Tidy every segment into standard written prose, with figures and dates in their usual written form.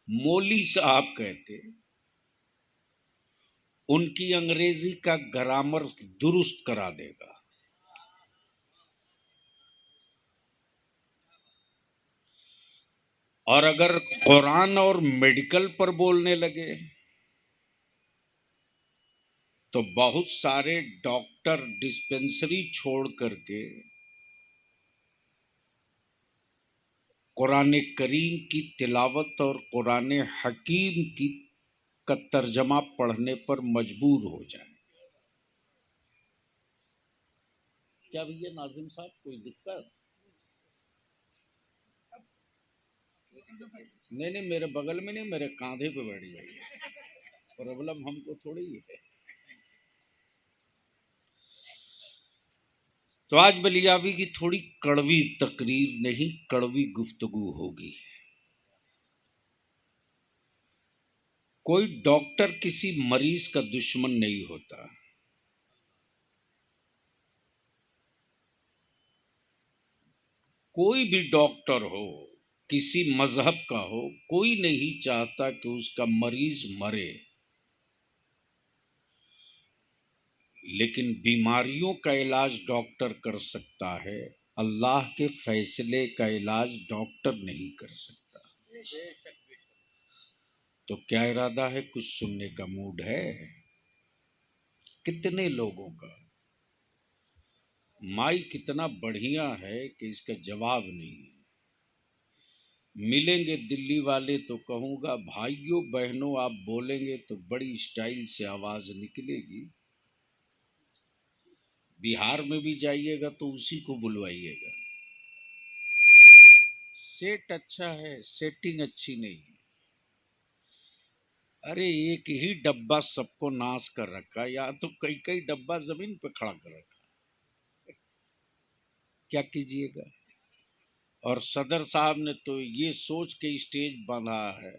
مولوی صاحب کہتے ان کی انگریزی کا گرامر درست کرا دے گا، اور اگر قرآن اور میڈیکل پر بولنے لگے تو بہت سارے ڈاکٹر ڈسپنسری چھوڑ کر کے قرآن کریم کی تلاوت اور قرآن حکیم کا ترجمہ پڑھنے پر مجبور ہو جائیں۔ کیا بھیا ناظم صاحب کوئی دقت؟ نہیں میرے بغل میں نہیں، میرے کاندھے پہ بیٹھ جائیے، پرابلم ہم کو تھوڑی ہے۔ تو آج بلیاوی کی تھوڑی کڑوی تقریر نہیں، کڑوی گفتگو ہوگی۔ کوئی ڈاکٹر کسی مریض کا دشمن نہیں ہوتا، کوئی بھی ڈاکٹر ہو، کسی مذہب کا ہو، کوئی نہیں چاہتا کہ اس کا مریض مرے، لیکن بیماریوں کا علاج ڈاکٹر کر سکتا ہے، اللہ کے فیصلے کا علاج ڈاکٹر نہیں کر سکتا۔ تو کیا ارادہ ہے؟ کچھ سننے کا موڈ ہے؟ کتنے لوگوں کا؟ مائی کتنا بڑھیا ہے کہ اس کا جواب نہیں۔ ملیں گے دلی والے تو کہوں گا بھائیوں بہنوں آپ بولیں گے تو بڑی اسٹائل سے آواز نکلے گی۔ بہار میں بھی جائیے گا تو اسی کو بلوائیے گا۔ سیٹ اچھا ہے، سیٹنگ اچھی نہیں ہے۔ ارے ایک ہی ڈبہ سب کو ناس کر رکھا، یا تو کئی ڈبہ زمین پہ کھڑا کر رکھا، کیا کیجیے گا؟ اور صدر صاحب نے تو یہ سوچ کے اسٹیج بنا ہے،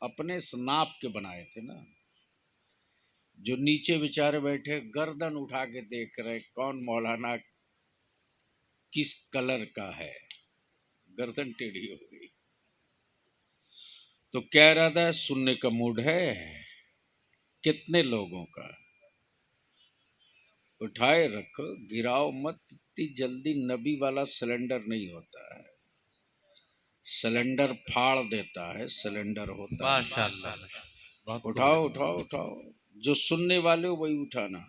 اپنے سناپ کے بنائے تھے نا، جو نیچے بیچارے بیٹھے گردن اٹھا کے دیکھ رہے کون مولانا کس کلر کا ہے، گردن ٹیڑھی ہو گئی۔ تو کہہ رہا تھا سننے کا موڈ ہے؟ کتنے لوگوں کا؟ اٹھائے رکھو، گراؤ مت، اتنی جلدی نبی والا سلنڈر نہیں ہوتا ہے، سلنڈر پھاڑ دیتا ہے، سلنڈر ہوتا ہے۔ ماشاءاللہ اٹھاؤ اٹھاؤ اٹھاؤ، جو سننے والے ہو وہی اٹھانا۔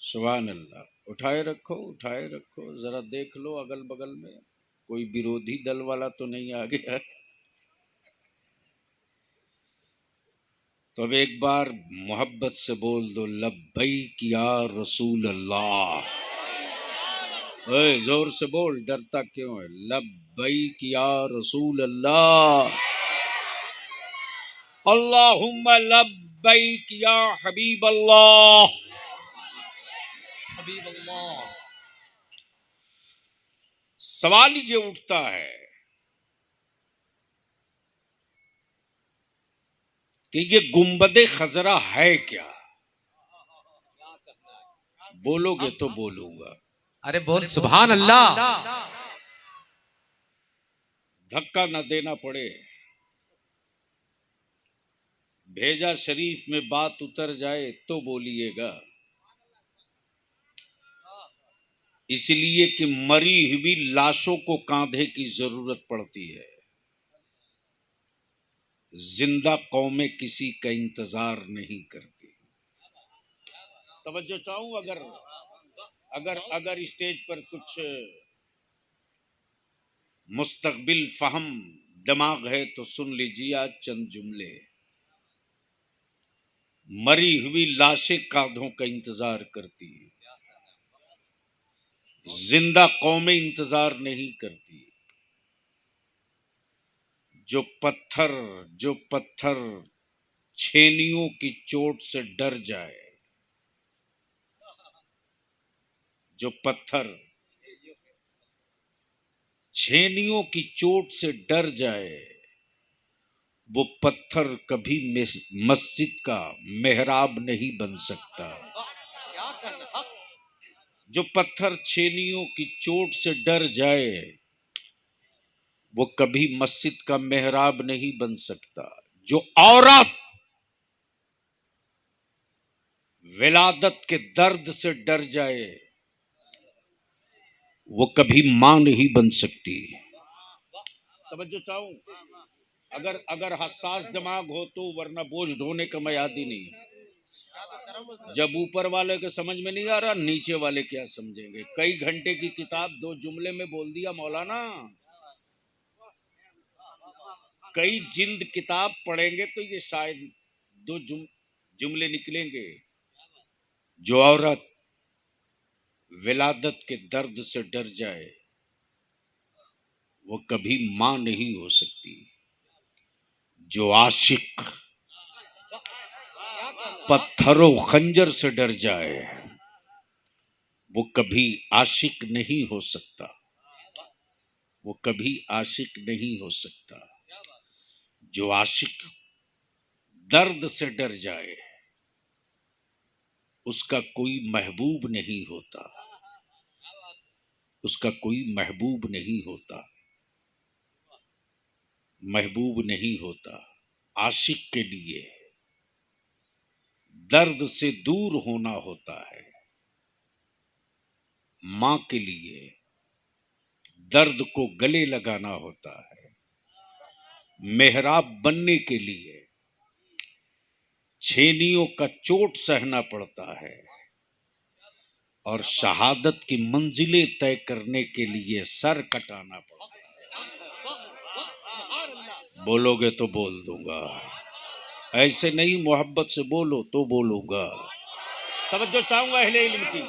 سبحان اللہ۔ اٹھائے رکھو، ذرا دیکھ لو اگل بگل میں کوئی بیرودھی دل والا تو نہیں آ گیا۔ تو اب ایک بار محبت سے بول دو لبیک یا رسول اللہ۔ اے زور سے بول، ڈرتا کیوں ہے؟ لبیک یا رسول اللہ، اللہم لبیک یا حبیب اللہ۔ حبیب اللہ۔ سوال یہ اٹھتا ہے کہ یہ گنبد خضرا ہے کیا؟ بولو گے تو بولوں گا۔ ارے بول سبحان اللہ۔ دھکا نہ دینا پڑے، بھیجا شریف میں بات اتر جائے تو بولیے گا، اس لیے کہ مری ہوئی لاشوں کو کاندھے کی ضرورت پڑتی ہے، زندہ قومیں کسی کا انتظار نہیں کرتی۔ توجہ چاہوں، اگر اسٹیج پر کچھ مستقبل فہم دماغ ہے تو سن لیجیے آج چند جملے۔ مری ہوئی لاشیں کاندھوں کا انتظار کرتی، زندہ قومیں انتظار نہیں کرتی۔ جو پتھر چھینیوں کی چوٹ سے ڈر جائے، جو پتھر چھینیوں کی چوٹ سے ڈر جائے، وہ پتھر کبھی مسجد کا محراب نہیں بن سکتا۔ جو پتھر چھینیوں کی چوٹ سے ڈر جائے وہ کبھی مسجد کا محراب نہیں بن سکتا. جو عورت ولادت کے درد سے ڈر جائے وہ کبھی ماں نہیں بن سکتی. توجہ چاہوں اگر حساس دماغ ہو تو، ورنہ بوجھ ڈھونے کا میں عادی نہیں. جب اوپر والے کے سمجھ میں نہیں آ رہا، نیچے والے کیا سمجھیں گے. کئی گھنٹے کی کتاب 2 جملے میں بول دیا مولانا. کئی جلد کتاب پڑھیں گے تو یہ شاید 2 جملے نکلیں گے. جو عورت ولادت کے درد سے ڈر جائے وہ کبھی ماں نہیں ہو سکتی. جو عاشق پتھر و خنجر سے ڈر جائے وہ کبھی عاشق نہیں ہو سکتا. وہ کبھی عاشق نہیں ہو سکتا. جو عاشق درد سے ڈر جائے اس کا کوئی محبوب نہیں ہوتا. اس کا کوئی محبوب نہیں ہوتا. محبوب نہیں ہوتا. عاشق کے لیے درد سے دور ہونا ہوتا ہے. ماں کے لیے درد کو گلے لگانا ہوتا ہے. محراب بننے کے لیے چھینیوں کا چوٹ سہنا پڑتا ہے، اور شہادت کی منزلیں طے کرنے کے لیے سر کٹانا پڑتا ہے. بولو گے تو بول دوں گا، ایسے نہیں محبت سے بولو تو بولوں گا. توجہ چاہوں گا اہل علم کی،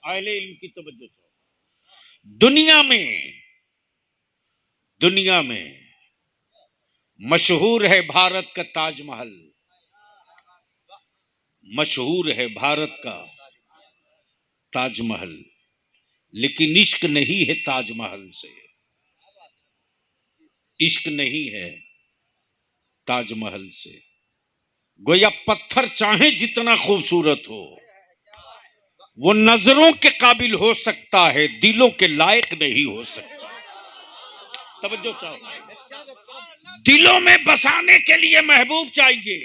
اہل علم کی توجہ چاہوں. دنیا میں مشہور ہے بھارت کا تاج محل. مشہور ہے بھارت کا تاج محل، لیکن عشق نہیں ہے تاج محل سے. عشق نہیں ہے تاج محل سے. گویا پتھر چاہے جتنا خوبصورت ہو وہ نظروں کے قابل ہو سکتا ہے، دلوں کے لائق نہیں ہو سکتا. توجہ چاہو، دلوں میں بسانے کے لیے محبوب چاہیے.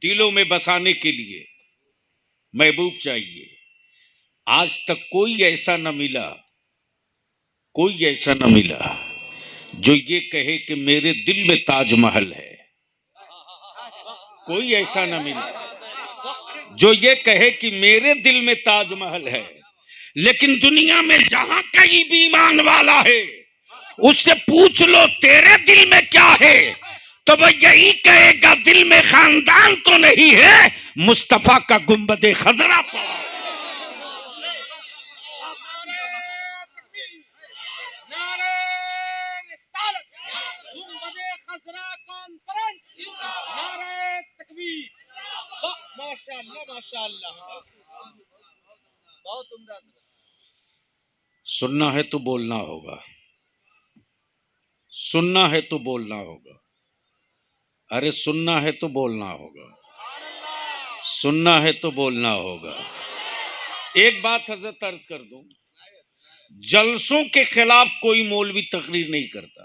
دلوں میں بسانے کے لیے محبوب چاہیے. آج تک کوئی ایسا نہ ملا جو یہ کہے کہ میرے دل میں تاج محل ہے. کوئی ایسا نہ ملا جو یہ کہے کہ میرے دل میں تاج محل ہے. لیکن دنیا میں جہاں کہیں بھی ایمان والا ہے اس سے پوچھ لو تیرے دل میں کیا ہے، تو وہ یہی کہے گا دل میں خاندان تو نہیں ہے، مصطفیٰ کا گنبد خضرا پڑا. سننا ہے تو بولنا ہوگا. سننا ہے تو بولنا ہوگا. ارے سننا ہے تو بولنا ہوگا. سننا ہے تو بولنا ہوگا. ایک بات حضرت عرض کر دوں، جلسوں کے خلاف کوئی مولوی تقریر نہیں کرتا.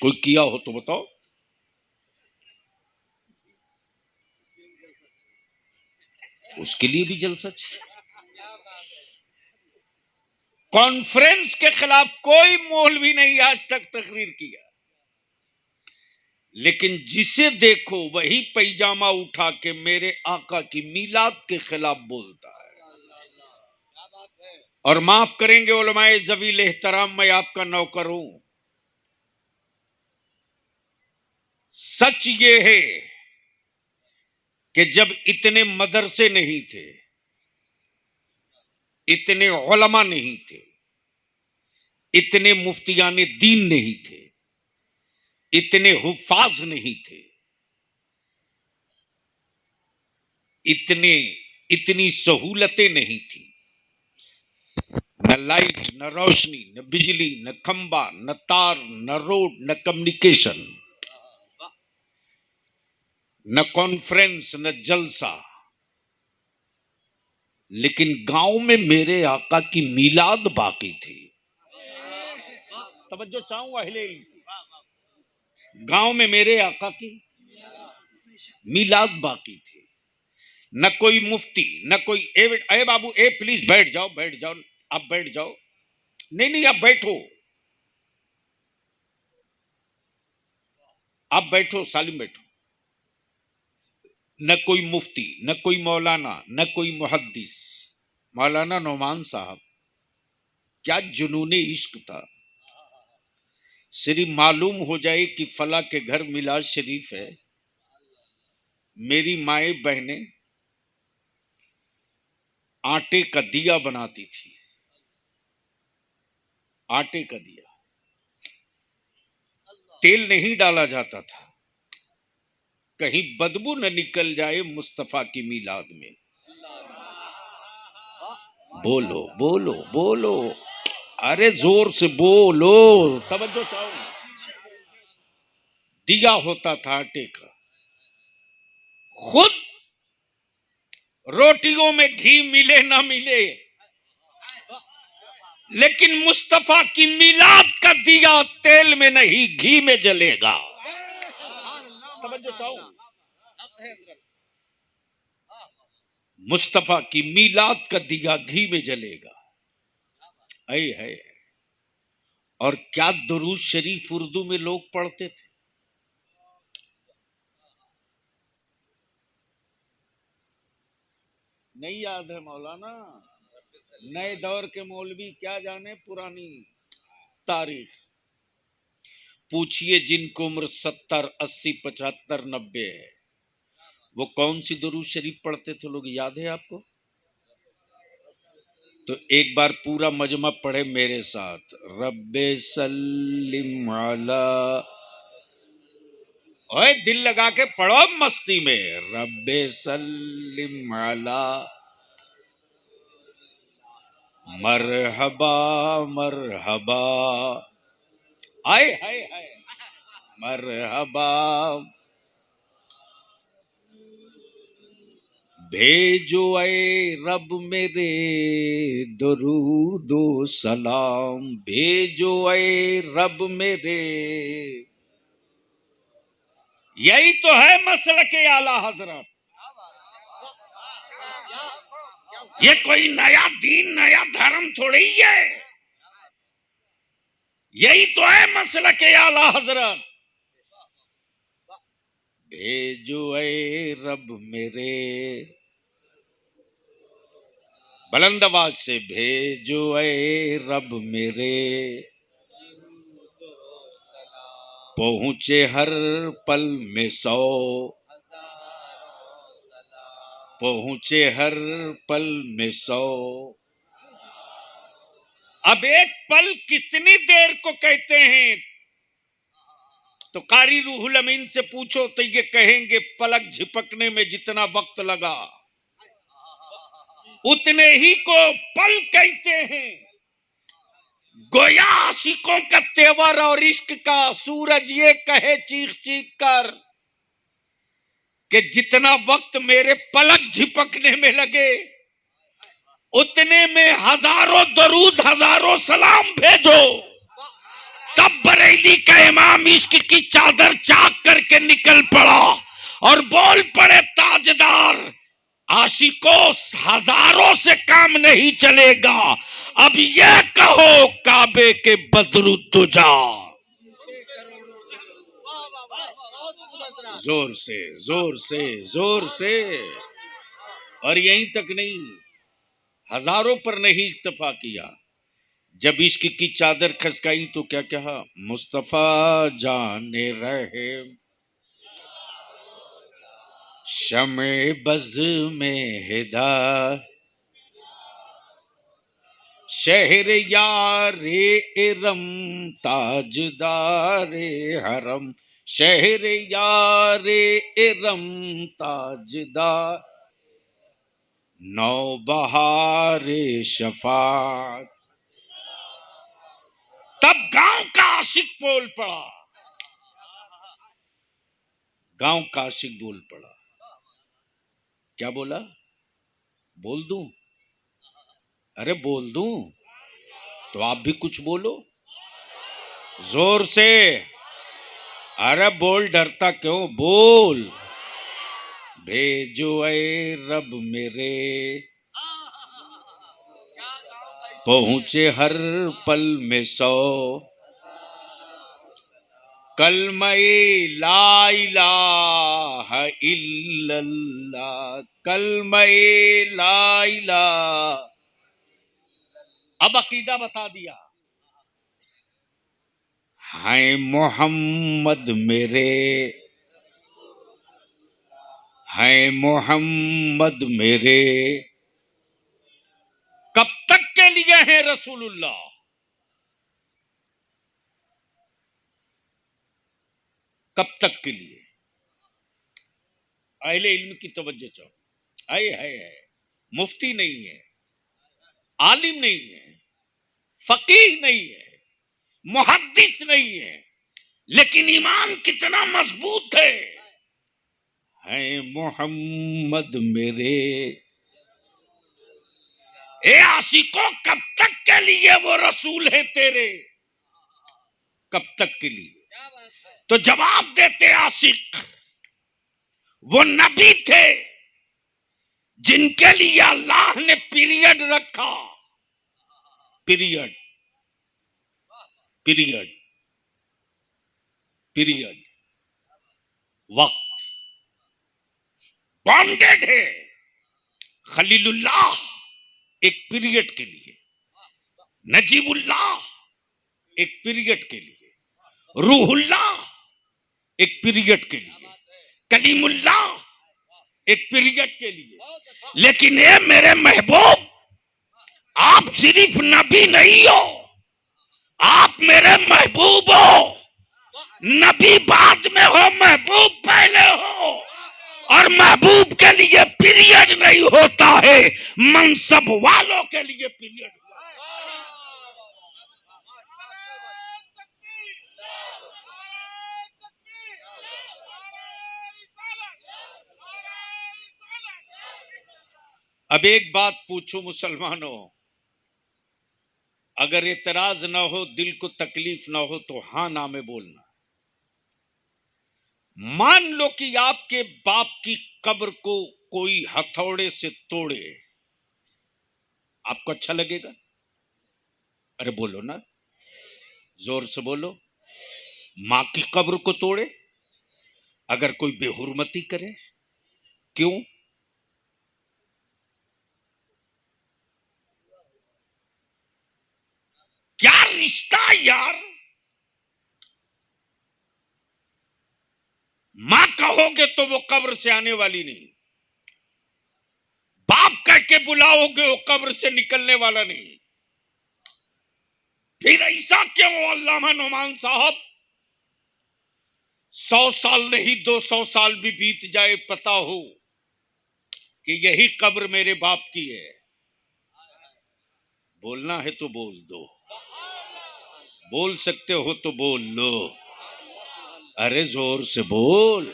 کوئی کیا ہو تو بتاؤ. اس کے لیے بھی جلسہ چاہیے. کانفرنس کے خلاف کوئی مولوی نہیں آج تک تقریر کیا، لیکن جسے دیکھو وہی پیجامہ اٹھا کے میرے آقا کی میلاد کے خلاف بولتا ہے. اور معاف کریں گے علماء ذویل احترام، میں آپ کا نوکر ہوں. سچ یہ ہے کہ جب اتنے مدرسے نہیں تھے، اتنے علماء نہیں تھے، اتنے مفتیان دین نہیں تھے، اتنے حفاظ نہیں تھے، اتنی سہولتیں نہیں تھی، نہ لائٹ، نہ روشنی، نہ بجلی، نہ کھمبا، نہ تار، نہ روڈ، نہ کمیونیکیشن، نہ کانفرنس، نہ جلسہ. لیکن گاؤں میں میرے آقا کی میلاد باقی تھی. توجہ چاہوں اہل علم کی. گاؤں میں میرے آقا کی میلاد باقی تھی. نہ کوئی مفتی نہ کوئی اے بابو اے پلیز بیٹھ جاؤ بیٹھ جاؤ آپ بیٹھ جاؤ. نہیں آپ بیٹھو آپ بیٹھو سالم بیٹھو. نہ کوئی مفتی نہ کوئی مولانا نہ کوئی محدث. مولانا نعمان صاحب کیا جنون عشق تھا. صرف معلوم ہو جائے کہ فلاں کے گھر میلاد شریف ہے، میری مائیں بہنیں آٹے کا دیا بناتی تھی. آٹے کا دیا، تیل نہیں ڈالا جاتا تھا کہیں بدبو نہ نکل جائے مصطفیٰ کی میلاد میں. بولو بولو بولو، ارے زور سے بولو، توجہ چاہو. دیا ہوتا تھا آٹے کا. خود روٹیوں میں گھی ملے نہ ملے، لیکن مصطفیٰ کی میلاد کا دیا تیل میں نہیں گھی میں جلے گا. توجہ چاہو. مصطفیٰ کی میلاد کا دیا گھی میں جلے گا. اے ہے. اور کیا درود شریف اردو میں لوگ پڑھتے تھے. نہیں یاد ہے مولانا. نئے دور کے مولوی کیا جانے پرانی تاریخ. پوچھئے جن کو عمر 70 80 75 90 ہے، وہ کون سی درود شریف پڑھتے تھے لوگ، یاد ہے آپ کو؟ تو ایک بار پورا مجمع پڑھے میرے ساتھ. رب سلم علی، اوے دل لگا کے پڑھو مستی میں. رب سلم علی مرحبا مرحبا، آئے ہائے ہائے مرحبا. بھیجو اے رب میرے درود و سلام، بھیجو اے رب میرے. یہی تو ہے مسلک اعلی حضرت. یہ کوئی نیا دین نیا دھرم تھوڑی ہے، یہی تو ہے مسلک اعلی حضرت. بھیجو اے رب میرے، بلند آواز سے بھیجو اے رب میرے، پہنچے ہر پل میں 100 پہنچے ہر پل میں 100. اب ایک پل کتنی دیر کو کہتے ہیں؟ تو قاری روح الامین سے پوچھو تو یہ کہیں گے پلک جھپکنے میں جتنا وقت لگا اتنے ہی کو پل کہتے ہیں. گویا عاشقوں کا تیور اور عشق کا سورج یہ کہے چیخ چیخ کر کہ جتنا وقت میرے پلک جھپکنے میں لگے اتنے میں ہزاروں درود ہزاروں سلام بھیجو. تب بریلی کا امام عشق کی چادر چاک کر کے نکل پڑا اور بول پڑے تاجدار عاشقوں ہزاروں سے کام نہیں چلے گا، اب یہ کہو کعبے کے بدر الدجا. زور سے زور سے زور سے. اور یہیں تک نہیں، ہزاروں پر نہیں اکتفا کیا. جب عشق کی چادر کھسکائی تو کیا کہا؟ مصطفیٰ جان رہے شمع بز میں ہدا، شہر یار ارم تاجدار حرم، شہر یار ارم تاجدار نو بہار شفاعت. تب گاؤں کا عاشق بول پڑا، گاؤں کا عاشق بول پڑا. کیا بولا؟ بول دوں؟ ارے بول دوں تو آپ بھی کچھ بولو زور سے. ارے بول، ڈرتا کیوں؟ بول. بھیجو اے رب میرے، پہنچے ہر پل میں 100 کلمہ لا الہ الا اللہ. کلمہ لا الہ. اب عقیدہ بتا دیا. ہیں محمد میرے، ہیں محمد میرے، کب تک کے لیے ہیں رسول اللہ؟ کب تک کے لیے؟ اہل علم کی توجہ چاہو. ہے مفتی نہیں ہے، عالم نہیں ہے، فقیہ نہیں ہے، محدث نہیں ہے، لیکن ایمان کتنا مضبوط ہے. ہیں محمد میرے. اے عاشقوں، کب تک کے لیے وہ رسول ہیں تیرے؟ کب تک کے لیے؟ تو جواب دیتے عاشق وہ نبی تھے جن کے لیے اللہ نے پیریڈ رکھا. پیریڈ پیریڈ پیریڈ وقت بانڈیڈ ہے. خلیل اللہ ایک پیریڈ کے لیے، نجیب اللہ ایک پیریڈ کے لیے، روح اللہ ایک پیریڈ کے لیے، کلیم اللہ ایک پیریڈ کے لیے. لیکن اے میرے محبوب، آپ صرف نبی نہیں ہو، آپ میرے محبوب ہو. نبی بعد میں ہو، محبوب پہلے ہو. اور محبوب کے لیے پیریڈ نہیں ہوتا ہے، منصب والوں کے لیے پیریڈ. اب ایک بات پوچھو مسلمانوں، اگر اعتراض نہ ہو، دل کو تکلیف نہ ہو تو ہاں نہ میں بولنا. مان لو کہ آپ کے باپ کی قبر کو کوئی ہتھوڑے سے توڑے، آپ کو اچھا لگے گا؟ ارے بولو نا، زور سے بولو. ماں کی قبر کو توڑے اگر کوئی بے حرمتی کرے، کیوں؟ کیا رشتہ یار؟ ماں کہو گے تو وہ قبر سے آنے والی نہیں، باپ کہہ کے بلاؤ گے وہ قبر سے نکلنے والا نہیں. پھر ایسا کیوں علامہ نعمان صاحب 100 سال نہیں 200 سال بھی بیت جائے، پتا ہو کہ یہی قبر میرے باپ کی ہے؟ بولنا ہے تو بول دو، بول سکتے ہو تو بول لو. ارے زور سے بول.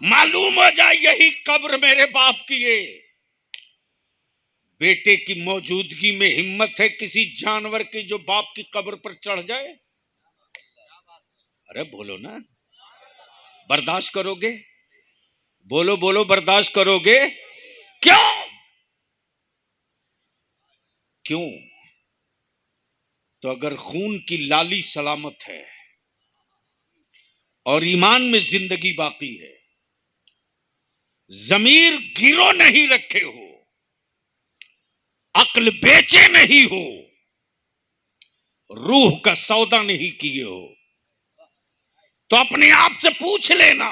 معلوم ہو جائے یہی قبر میرے باپ کی ہے. بیٹے کی موجودگی میں ہمت ہے کسی جانور کی جو باپ کی قبر پر چڑھ جائے؟ ارے بولو نا، برداشت کرو گے؟ بولو بولو، برداشت کرو گے؟ کیوں؟ کیوں؟ تو اگر خون کی لالی سلامت ہے اور ایمان میں زندگی باقی ہے، ضمیر گرو نہیں رکھے ہو، عقل بیچے نہیں ہو، روح کا سودا نہیں کیے ہو، تو اپنے آپ سے پوچھ لینا،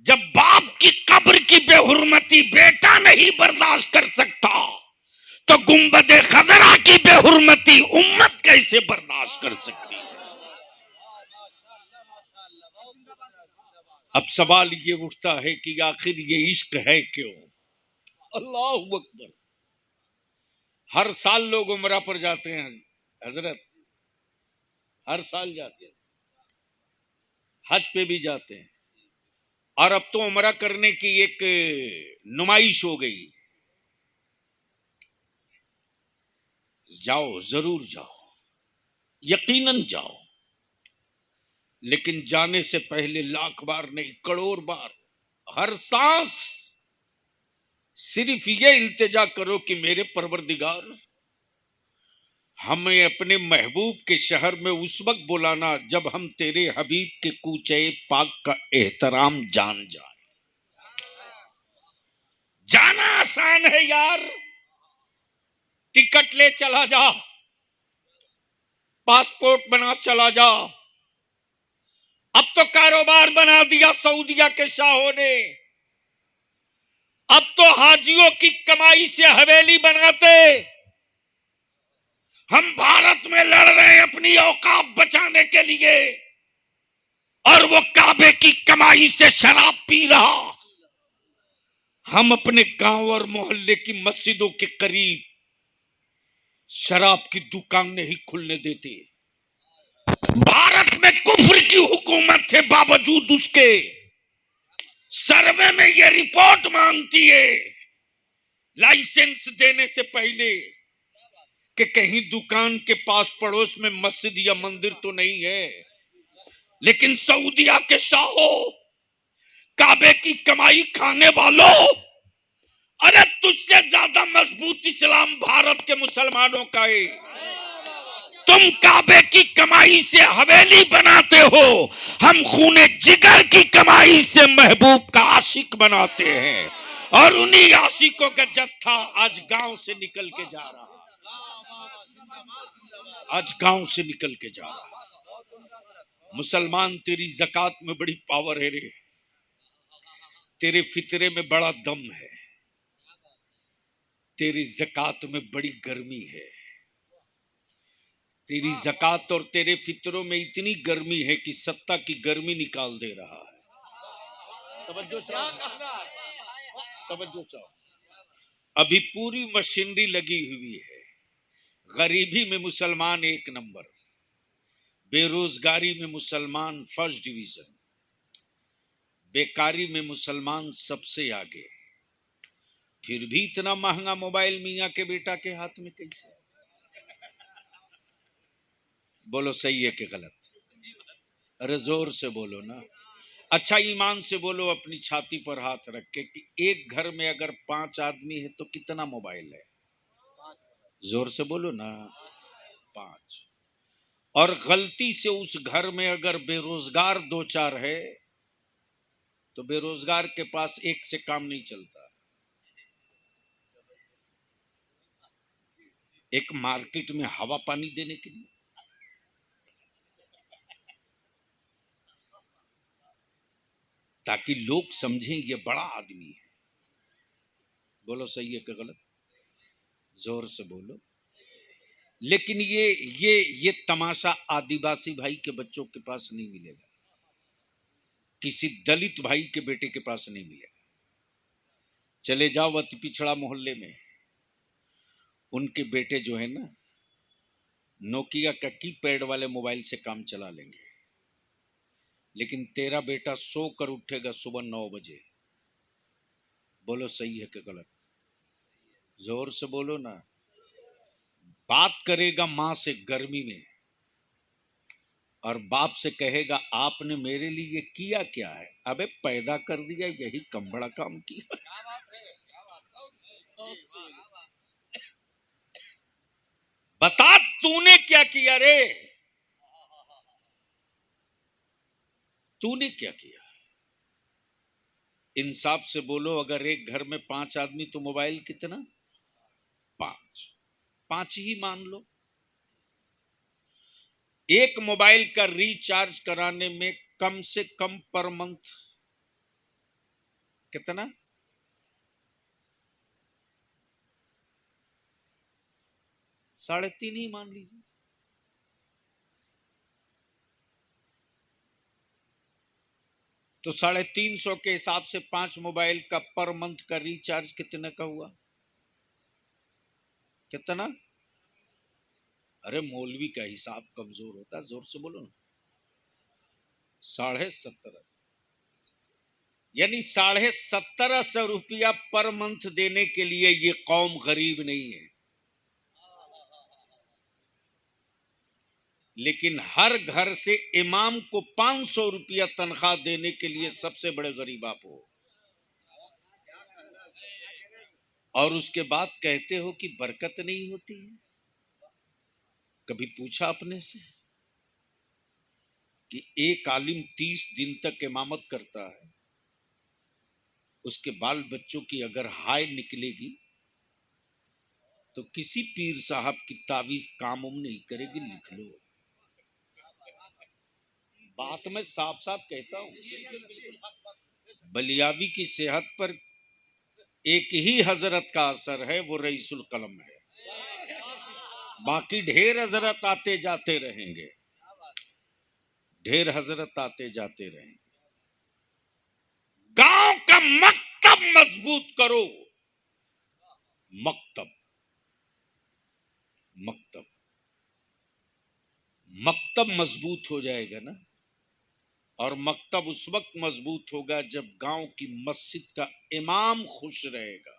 جب باپ کی قبر کی بے حرمتی بیٹا نہیں برداشت کر سکتا تو گنبد خضرا کی بے حرمتی امت کیسے برداشت کر سکتی؟ اب سوال یہ اٹھتا ہے کہ آخر یہ عشق ہے کیوں؟ اللہ اکبر. ہر سال لوگ عمرہ پر جاتے ہیں حضرت، ہر سال جاتے ہیں، حج پہ بھی جاتے ہیں، اور اب تو عمرہ کرنے کی ایک نمائش ہو گئی. جاؤ، ضرور جاؤ، یقیناً جاؤ، لیکن جانے سے پہلے لاکھ بار نہیں، کروڑ بار، ہر سانس صرف یہ التجا کرو کہ میرے پروردگار، ہمیں اپنے محبوب کے شہر میں اس وقت بلانا جب ہم تیرے حبیب کے کوچے پاک کا احترام جان جائیں۔ جانا آسان ہے یار، ٹکٹ لے چلا جا، پاسپورٹ بنا چلا جا، اب تو کاروبار بنا دیا سعودیہ کے شاہوں نے، اب تو حاجیوں کی کمائی سے حویلی بناتے، ہم بھارت میں لڑ رہے ہیں اپنی اوقاف بچانے کے لیے، اور وہ کعبے کی کمائی سے شراب پی رہا، ہم اپنے گاؤں اور محلے کی مسجدوں کے قریب شراب کی دکان نہیں کھلنے دیتے۔ بھارت میں کفر کی حکومت ہے، باوجود اس کے سروے میں یہ رپورٹ مانگتی ہے لائسنس دینے سے پہلے کہ کہیں دکان کے پاس پڑوس میں مسجد یا مندر تو نہیں ہے۔ لیکن سعودیہ کے شاہوں، کعبے کی کمائی کھانے والوں، ارے تجھ سے زیادہ مضبوط اسلام بھارت کے مسلمانوں کا ہے، تم کعبے کی کمائی سے حویلی بناتے ہو، ہم خون جگر کی کمائی سے محبوب کا عاشق بناتے ہیں، اور انہی عاشقوں کا جتھا آج گاؤں سے نکل کے جا رہا ہے، آج گاؤں سے نکل کے جا رہا ہے۔ مسلمان تیری زکات میں بڑی پاور ہے رے، تیرے فطرے میں بڑا دم ہے، تیری زکات میں بڑی گرمی ہے، تیری زکات اور تیرے فطروں میں اتنی گرمی ہے کہ ستہ کی گرمی نکال دے رہا ہے۔ توجہ چاہو، ابھی پوری مشینری لگی ہوئی ہے، غریبی میں مسلمان ایک نمبر، بے روزگاری میں مسلمان فرسٹ ڈویژن، بیکاری میں مسلمان سب سے آگے، پھر بھی اتنا مہنگا موبائل میاں کے بیٹا کے ہاتھ میں کیسے؟ بولو صحیح ہے کہ غلط؟ ارے زور سے بولو نا، اچھا ایمان سے بولو اپنی چھاتی پر ہاتھ رکھ کے کہ ایک گھر میں اگر 5 آدمی ہے تو کتنا موبائل ہے؟ زور سے بولو نا، 5۔ اور غلطی سے اس گھر میں اگر بے روزگار 2-4 ہے تو بے روزگار کے پاس ایک سے کام نہیں چلتا، ایک مارکیٹ میں ہوا پانی دینے کے لیے، تاکہ لوگ سمجھیں یہ بڑا آدمی ہے۔ بولو صحیح ہے کہ غلط؟ زور سے بولو۔ لیکن یہ تماشا آدیواسی بھائی کے بچوں کے پاس نہیں ملے گا، کسی دلت بھائی کے بیٹے کے پاس نہیں ملے گا۔ چلے جاؤ اتی پچھڑا محلے میں، ان کے بیٹے جو ہے نا نوکیا کا کی پیڈ والے موبائل سے کام چلا لیں گے، لیکن تیرا بیٹا سو کر اٹھے گا صبح 9 بجے۔ بولو صحیح ہے کہ غلط؟ زور سے بولو نا۔ بات کرے گا ماں سے گرمی میں، اور باپ سے کہے گا آپ نے میرے لیے کیا کیا ہے؟ ابے پیدا کر دیا، یہی کم بڑا کام کیا۔ بتا تو نے کیا کیا رے، تو نے کیا کیا؟ انصاف سے بولو، اگر ایک گھر میں 5 آدمی تو موبائل کتنا؟ 5 ہی مان لو۔ ایک موبائل کا ریچارج کرانے میں کم سے کم پر منتھ کتنا؟ 3.5 ہی مان لیجیے۔ تو 350 کے حساب سے 5 موبائل کا پر منتھ کا ریچارج کتنے کا ہوا؟ کتنا؟ ارے مولوی کا حساب کمزور ہوتا ہے، زور سے بولو نا۔ 1750، یعنی 1750 روپیہ پر منتھ دینے کے لیے یہ قوم غریب نہیں ہے۔ لیکن ہر گھر سے امام کو 500 روپیہ تنخواہ دینے کے لیے سب سے بڑے غریب آپ ہو، اور اس کے بعد کہتے ہو کہ برکت نہیں ہوتی ہے۔ کبھی پوچھا اپنے سے کہ ایک عالم 30 دن تک امامت کرتا ہے، اس کے بال بچوں کی اگر ہائے نکلے گی تو کسی پیر صاحب کی تعویذ کام نہیں کرے گی، لکھ لو۔ بات میں صاف صاف کہتا ہوں، بلیابی کی صحت پر ایک ہی حضرت کا اثر ہے، وہ رئیس القلم ہے، باقی ڈھیر حضرت آتے جاتے رہیں گے، ڈھیر حضرت آتے جاتے رہیں گے۔ گاؤں کا مکتب مضبوط کرو، مکتب مضبوط ہو جائے گا نا، اور مکتب اس وقت مضبوط ہوگا جب گاؤں کی مسجد کا امام خوش رہے گا۔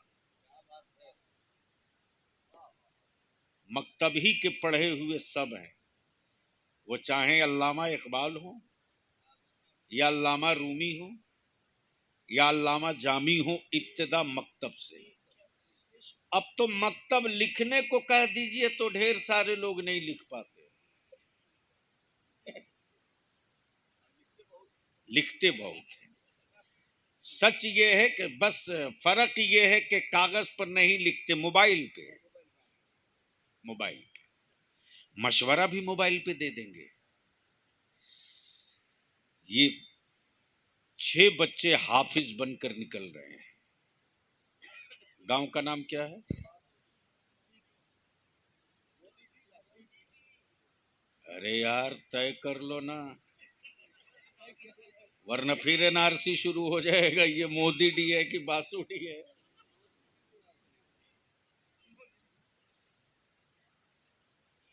مکتب ہی کے پڑھے ہوئے سب ہیں، وہ چاہیں علامہ اقبال ہو یا علامہ رومی ہو یا علامہ جامی ہو، ابتدا مکتب سے۔ اب تو مکتب لکھنے کو کہہ دیجئے تو ڈھیر سارے لوگ نہیں لکھ پاتے، لکھتے بہت ہیں۔ سچ یہ ہے کہ بس فرق یہ ہے کہ کاغذ پر نہیں لکھتے، موبائل پہ مشورہ بھی موبائل پہ دے دیں گے۔ یہ 6 بچے حافظ بن کر نکل رہے ہیں۔ گاؤں کا نام کیا ہے؟ ارے یار طے کر لو نا، ورنہ پھر NRC شروع ہو جائے گا، یہ مودی ڈی ہے کہ باسو ڈی ہے۔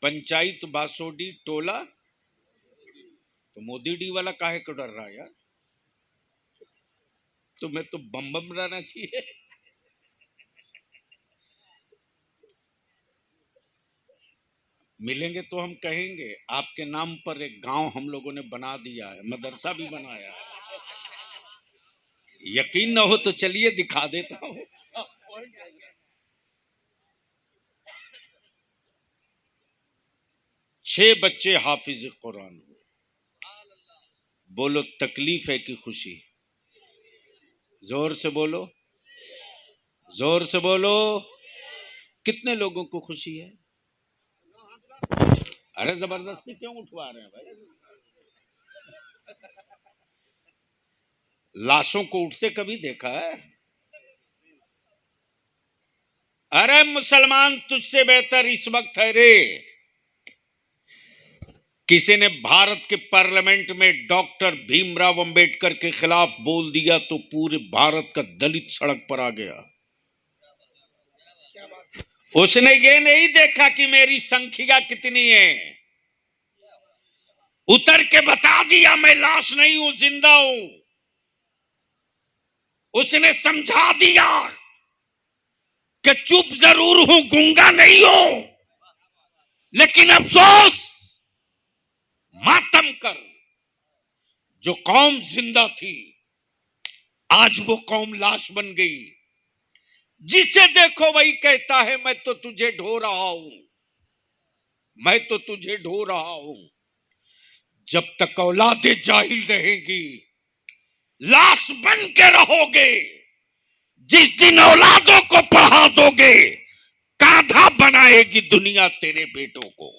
پنچایت باسوڈی، ٹولہ تو مودی ڈی والا کاہے کو ڈر رہا یار؟ تمہیں تو بم رہنا چاہیے۔ ملیں گے تو ہم کہیں گے آپ کے نام پر ایک گاؤں ہم لوگوں نے بنا دیا ہے، مدرسہ بھی بنایا ہے۔ یقین نہ ہو تو چلیے دکھا دیتا ہوں۔ 6 بچے حافظ قرآن ہوئے۔ بولو تکلیف ہے کہ خوشی؟ زور سے بولو، زور سے بولو۔ کتنے لوگوں کو خوشی ہے؟ ارے زبردستی کیوں اٹھوا رہے ہیں بھائی؟ لاشوں کو اٹھتے کبھی دیکھا ہے؟ ارے مسلمان تجھ سے بہتر اس وقت ہے رے۔ کسی نے بھارت کے پارلیمنٹ میں ڈاکٹر بھیم راؤ امبیڈکر کے خلاف بول دیا تو پورے بھارت کا دلت سڑک پر آ گیا۔ اس نے یہ نہیں دیکھا کہ میری سنکھیا کتنی ہے، اتر کے بتا دیا میں لاش نہیں ہوں، زندہ ہوں۔ اس نے سمجھا دیا کہ چپ ضرور ہوں، گنگا نہیں ہوں، لیکن افسوس ماتم کر، جو قوم زندہ تھی آج وہ قوم لاش بن گئی۔ جسے دیکھو وہی کہتا ہے میں تو تجھے ڈھو رہا ہوں، میں تو تجھے ڈھو رہا ہوں۔ جب تک اولاد جاہل رہیں گی لاش بن کے رہو گے، جس دن اولادوں کو پڑھا دو گے کاندھا بنائے گی دنیا تیرے بیٹوں کو۔